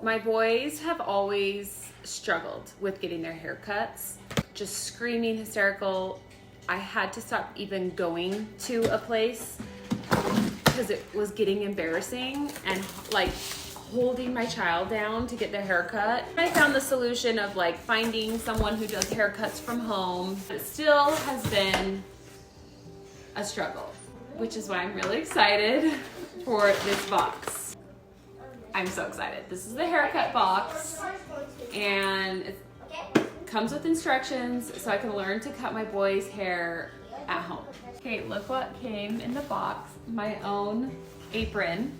My boys have always struggled with getting their haircuts, just screaming hysterical. I had to stop even going to a place because it was getting embarrassing and like holding my child down to get their haircut. I found the solution of like finding someone who does haircuts from home. It still has been a struggle, which is why I'm really excited for this box. I'm so excited. This is the haircut box and it comes with instructions so I can learn to cut my boy's hair at home. Okay, look what came in the box. My own apron.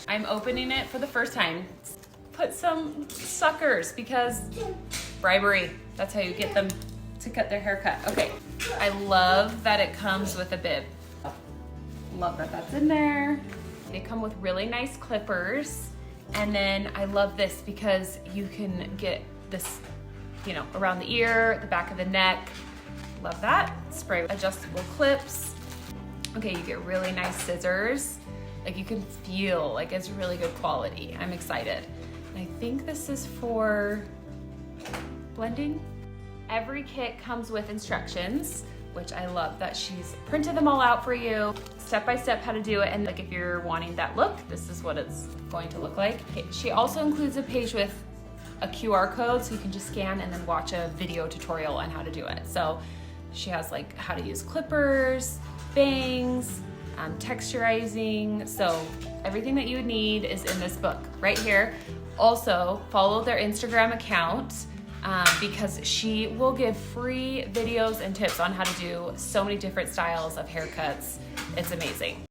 I'm opening it for the first time. Put some suckers because bribery. That's how you get them to cut their haircut. Okay, I love that it comes with a bib. Love that that's in there. They come with really nice clippers. And then I love this because you can get this, you know, around the ear, the back of the neck. Love that. Spray adjustable clips. Okay, you get really nice scissors. Like you can feel like it's really good quality. I'm excited. And I think this is for blending. Every kit comes with instructions, which I love that she's printed them all out for you, step by step how to do it. And like if you're wanting that look, this is what it's going to look like. Okay, she also includes a page with a QR code so you can just scan and then watch a video tutorial on how to do it. So she has like how to use clippers, bangs, texturizing. So everything that you would need is in this book right here. Also follow their Instagram account because she will give free videos and tips on how to do so many different styles of haircuts. It's amazing.